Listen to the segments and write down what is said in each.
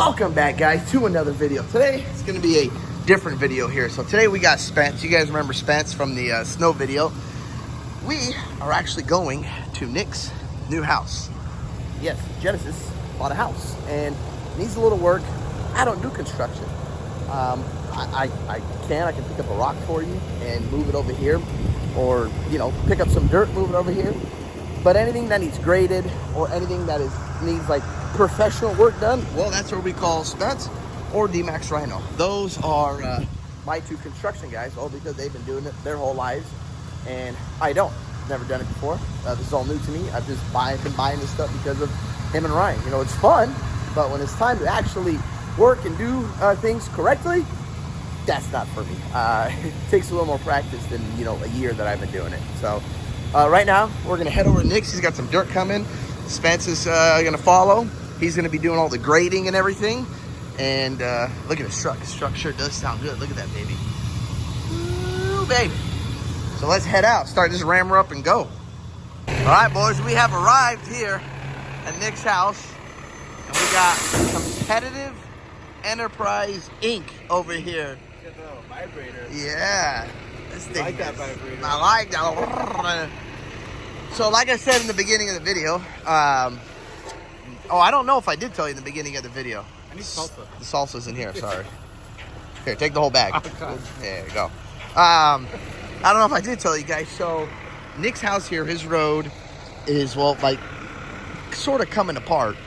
Welcome back, guys, to another video. Today it's going to be a different video here. So today we got Spence. You guys remember Spence from the snow video? We are actually going to Nick's new house. Yes, Genesis bought a house and needs a little work. I don't do construction. I can pick up a rock for you and move it over here, or pick up some dirt, move it over here. But anything that needs graded or anything that needs like professional work done, well, that's where we call Spence or D-Max Rhino. Those are my two construction guys, all because they've been doing it their whole lives, and I don't. Never done it before. This is all new to me. I've just been buying this stuff because of him and Ryan. It's fun, but when it's time to actually work and do things correctly, that's not for me. It takes a little more practice than a year that I've been doing it. So right now we're gonna head over to Nick's. He's got some dirt coming. Spence is gonna follow. He's gonna be doing all the grading and everything. And look at his truck. His truck sure does sound good. Look at that baby. Ooh, baby. So let's head out. Start this rammer up and go. All right, boys. We have arrived here at Nick's house, and we got Competitive Enterprise Inc. over here. Get the vibrator. Yeah. This thing. I like that vibrator. I like that. So like I said in the beginning of the video, I don't know if I did tell you in the beginning of the video. I need salsa. The salsa's in here, sorry. Here, take the whole bag. Oh, there you go. I don't know if I did tell you guys. So Nick's house here, his road is, well, like sort of coming apart.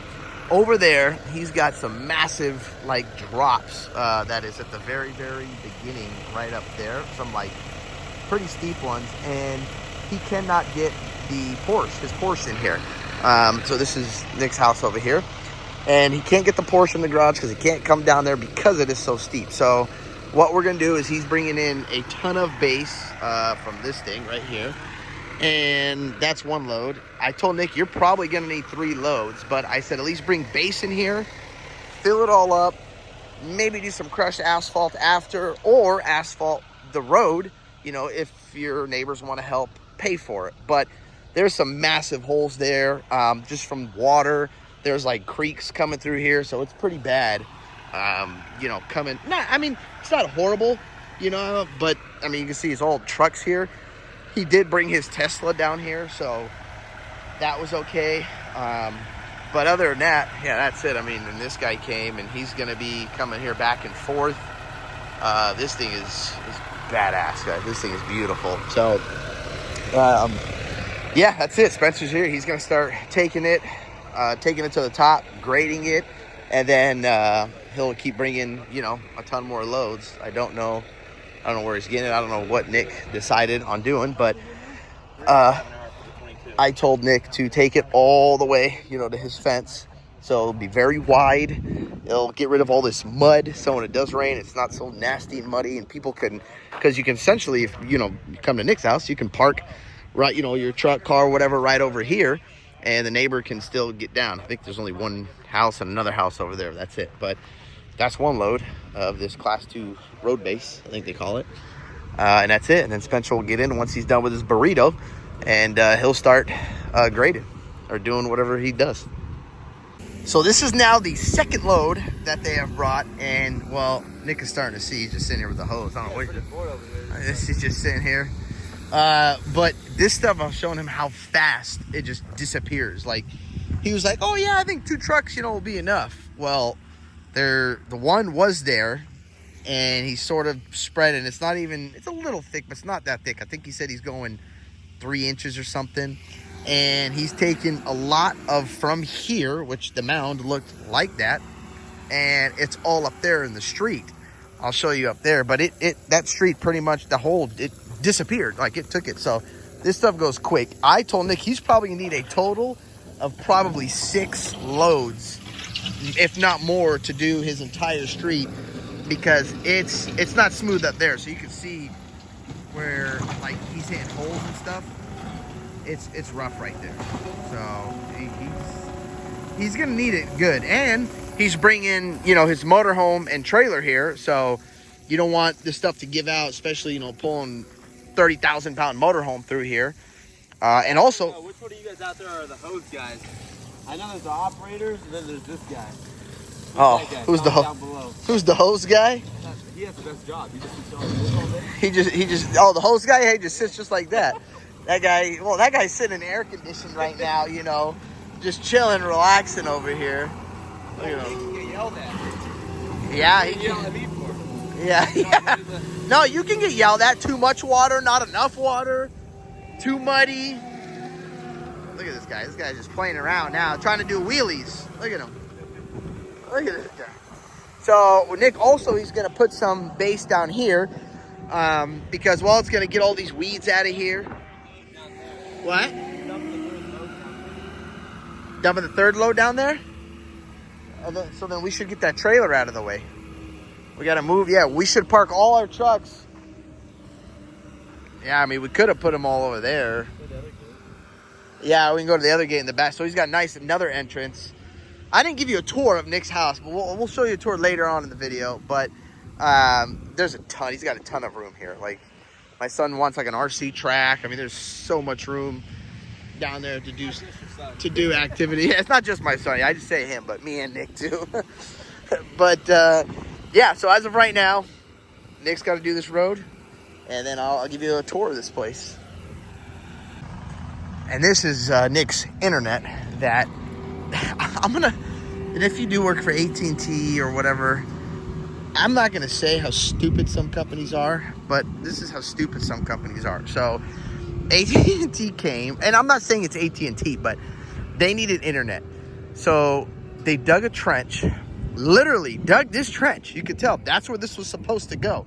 Over there, he's got some massive like drops that is at the very, very beginning right up there. Some like pretty steep ones, and he cannot get his Porsche in here. So this is Nick's house over here, and he can't get the Porsche in the garage because he can't come down there because it is so steep. So what we're gonna do is he's bringing in a ton of base from this thing right here, and that's one load. I told Nick, you're probably gonna need 3 loads, but I said at least bring base in here, fill it all up, maybe do some crushed asphalt after, or asphalt the road, if your neighbors want to help pay for it. But there's some massive holes there, just from water. There's like creeks coming through here, so it's pretty bad. Coming. It's not horrible, but I mean, you can see his old trucks here. He did bring his Tesla down here, so that was okay. But other than that, yeah, that's it. I mean, and this guy came, and he's gonna be coming here back and forth. This thing is badass, guys. This thing is beautiful. So, yeah, that's it. Spencer's here. He's gonna start taking it to the top, grading it, and then he'll keep bringing, a ton more loads. I don't know where he's getting it. I don't know what Nick decided on doing, but I told Nick to take it all the way, to his fence. So it'll be very wide. It'll get rid of all this mud, so when it does rain, it's not so nasty and muddy, and people because you can essentially, if you come to Nick's house, you can park right, your truck, car, whatever, right over here, and the neighbor can still get down. I think there's only one house and another house over there. That's it. But that's one load of this class 2 road base, I think they call it. And that's it. And then Spencer will get in once he's done with his burrito, and he'll start grading or doing whatever he does. So this is now the second load that they have brought, and well, Nick is starting to see. He's just sitting here with the hose. I don't know what he's just sitting here. But this stuff, I was showing him how fast it just disappears. Like, he was like, oh yeah, I think 2 trucks, will be enough. Well, the one was there, and he's sort of spreading. It's a little thick, but it's not that thick. I think he said he's going 3 inches or something. And he's taken a lot of from here, which the mound looked like that, and it's all up there in the street. I'll show you up there, but that street pretty much, it disappeared. Like, it took it. So this stuff goes quick. I told Nick he's probably gonna need a total of probably 6 loads, if not more, to do his entire street, because it's not smooth up there. So you can see where like he's hitting holes and stuff. It's rough right there. So he's gonna need it good, and he's bringing his motorhome and trailer here, so you don't want this stuff to give out, especially pulling 30,000 pound motorhome through here. And also, which one of you guys out there are the hose guys? I know there's the operators, and then there's this guy. Oh, That guy, who's the comment down below. who's the hose guy? He has the best job. He just sits on all day. He just oh, the hose guy, he just sits just like that. That guy, well, that guy's sitting in air conditioning right now, you know, just chilling, relaxing over here. Look at He him. can get yelled at. Yeah, He yelled at me for it. yeah, yeah. No, you can get yelled at. Too much water, not enough water, too muddy. Look at this guy. This guy's just playing around now, trying to do wheelies. Look at him. Look at this guy. So Nick also, he's gonna put some base down here because, well, it's gonna get all these weeds out of here. What? Dumping the third load down there? So then we should get that trailer out of the way. We gotta move. Yeah, we should park all our trucks. Yeah, I mean, we could have put them all over there. Yeah, we can go to the other gate in the back. So he's got another entrance. I didn't give you a tour of Nick's house, but we'll show you a tour later on in the video. But there's a ton. He's got a ton of room here. Like, my son wants like an RC track. I mean, there's so much room down there to do activity. Yeah, it's not just my son. I just say him, but me and Nick too. But yeah, so as of right now, Nick's got to do this road, and then I'll give you a tour of this place. And this is Nick's internet that I'm gonna, and if you do work for AT&T or whatever, I'm not gonna say how stupid some companies are, but this is how stupid some companies are. So AT&T came, and I'm not saying it's AT&T, but they needed internet. So they dug a trench, literally dug this trench. You could tell that's where this was supposed to go.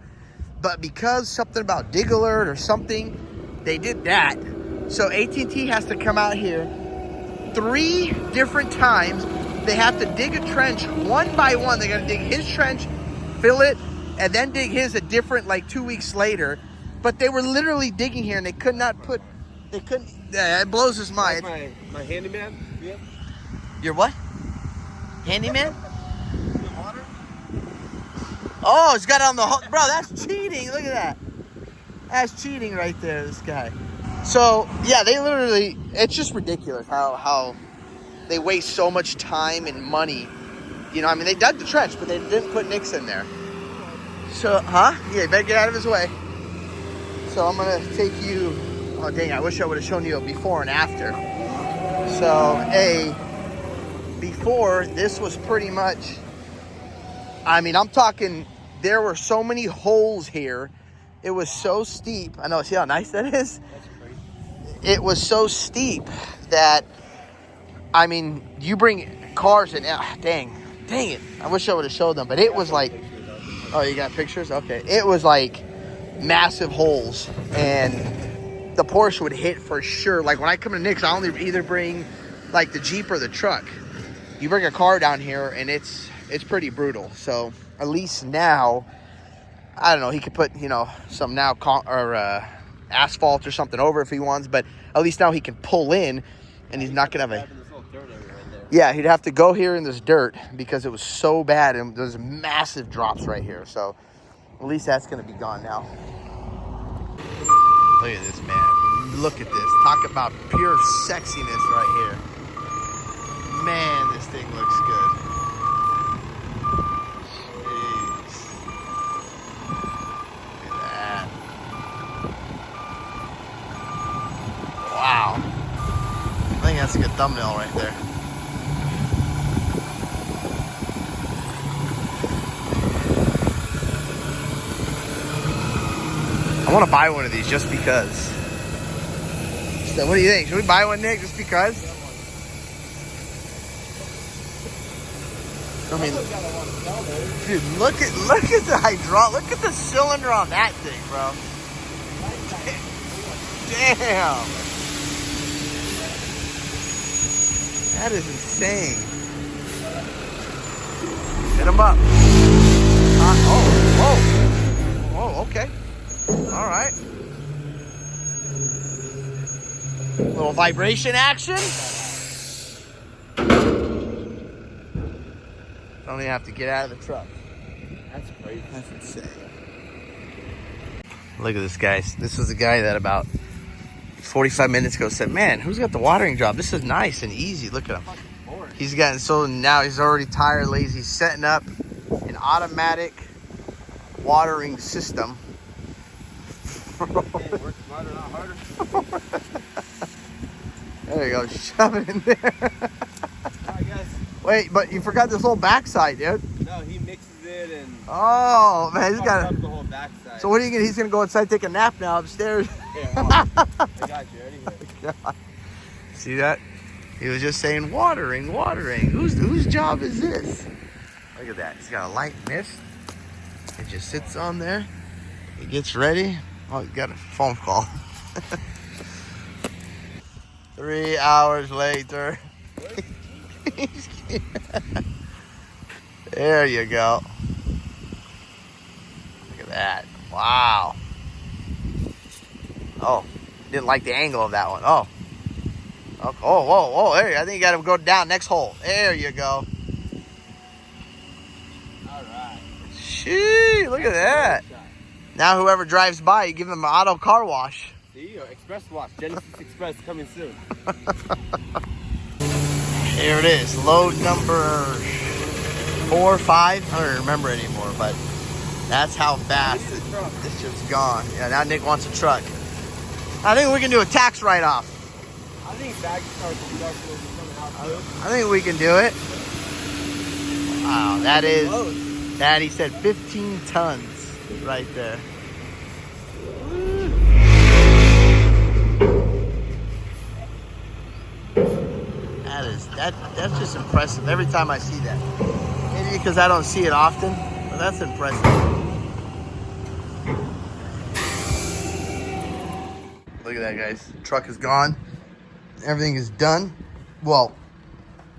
But because something about dig alert or something, they did that. So AT&T has to come out here 3 different times. They have to dig a trench one by one. They got to dig his trench, fill it, and then dig his a different, like 2 weeks later. But they were literally digging here, and they could not put, they couldn't, it blows his mind. My handyman? Yeah. Your what? Handyman? Oh, he's got it on the hook. Bro, that's cheating. Look at that. That's cheating right there, this guy. So, yeah, they literally, it's just ridiculous how they waste so much time and money. You know, I mean, they dug the trench, but they didn't put Nick's in there. So, huh? Yeah, you better get out of his way. So I'm going to take you, oh, dang, I wish I would have shown you a before and after. So, before, this was pretty much, I mean, I'm talking, there were so many holes here. It was so steep. I know, see how nice that is? It was so steep that, I mean, you bring cars in. Dang it. I wish I would have showed them, but it was like, oh, you got pictures? Okay. It was like massive holes, and the Porsche would hit for sure. Like when I come to Nick's, I only either bring like the Jeep or the truck. You bring a car down here, and it's pretty brutal. So at least now, I don't know, he could put, you know, some now asphalt or something over if he wants, but at least now he can pull in, and he's not gonna have a, yeah, he'd have to go here in this dirt because it was so bad, and there's massive drops right here. So at least that's gonna be gone now. Look at this, man. Look at this. Talk about pure sexiness right here. Man, this thing looks good. Jeez. Look at that. Wow. I think that's a good thumbnail right there. I want to buy one of these just because. So what do you think? Should we buy one, Nick, just because? I mean, dude, look at the hydraulic. Look at the cylinder on that thing, bro. Damn. That is insane. Hit him up. Oh, okay. All right. Little vibration action. Don't even have to get out of the truck. That's crazy. That's insane. Look at this, guys. This was the guy that about 45 minutes ago said, man, who's got the watering job? This is nice and easy. Look at him. He's gotten so now he's already tired, lazy. He's setting up an automatic watering system. Hey, work smarter, not harder. There you go, shove it in there. I guess. Wait, but you forgot this whole backside, dude. No, he mixes it and Oh man, he's got up the whole backside. So what are you gonna? He's gonna go inside, take a nap now upstairs. Here, I got you. Ready? Here. See that? He was just saying watering, watering. Whose job is this? Look at that. He's got a light mist. It just sits on there. He gets ready. Oh, he got a phone call. 3 hours later. There you go. Look at that. Wow. Oh, didn't like the angle of that one. Oh. Oh, whoa, whoa. There, I think you got to go down next hole. There you go. All right. Shee, look at that. Now whoever drives by, you give them an auto car wash. See, or express wash. Genesis Express coming soon. Here it is, load number 4 or 5. I don't remember anymore, but that's how fast this shit's gone. Yeah, now Nick wants a truck. I think we can do a tax write-off. I think bag starts will be coming out too. I think we can do it. Wow, that is, that he said 15 tons right there. That's just impressive every time I see that. Maybe because I don't see it often, but that's impressive. Look at that, guys. Truck is gone. Everything is done. Well,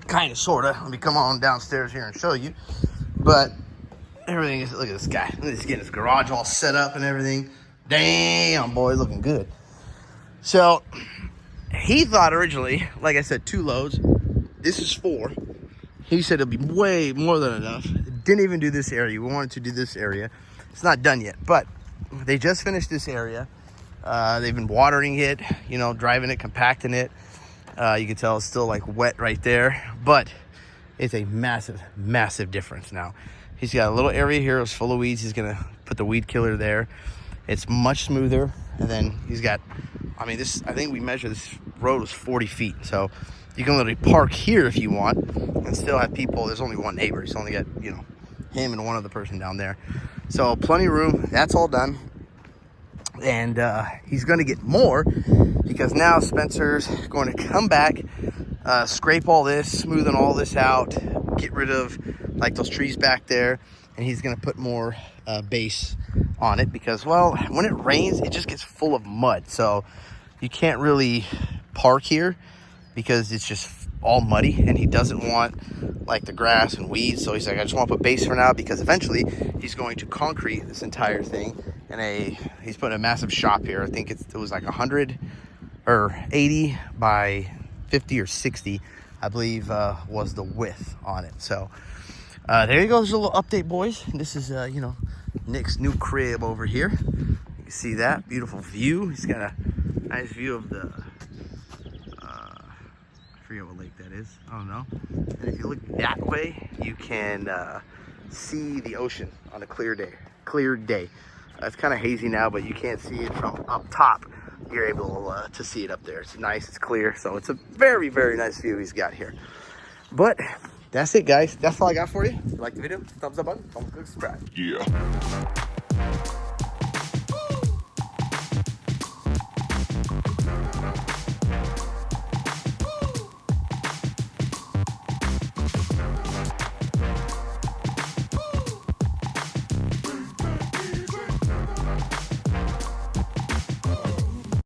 kind of, sort of. Let me come on downstairs here and show you. But everything is, look at this guy. Look at this, getting his garage all set up and everything. Damn, boy, looking good. So he thought originally, like I said, 2 loads. This is 4. He said it'll be way more than enough. Didn't even do this area. We wanted to do this area. It's not done yet, but they just finished this area. They've been watering it, you know, driving it, compacting it. You can tell it's still like wet right there, but it's a massive, massive difference now. He's got a little area here. It's full of weeds. He's gonna put the weed killer there. It's much smoother. And then he's got, I mean, this, I think we measured this road was 40 feet. So you can literally park here if you want and still have people. There's only one neighbor. He's only got, you know, him and one other person down there. So plenty of room. That's all done. And he's going to get more because now Spencer's going to come back, scrape all this, smoothen all this out, get rid of like those trees back there, and he's going to put more base on it because, well, when it rains, it just gets full of mud. So you can't really park here because it's just all muddy, and he doesn't want like the grass and weeds. So he's like, I just want to put base for now because eventually he's going to concrete this entire thing. And he's putting a massive shop here. I think it was like 100 or 80 by 50 or 60, I believe, was the width on it. So there you go. There's a little update, boys. This is, you know, Nick's new crib over here. You can see that beautiful view. He's got a nice view of the, I forget what lake that is. I don't know. And if you look that way, you can see the ocean on a clear day. It's kind of hazy now, but you can't see it from up top. You're able to see it up there. It's nice, it's clear. So it's a very, very nice view he's got here. But that's it, guys. That's all I got for you. If you like the video, thumbs up button, don't forget to subscribe. Yeah.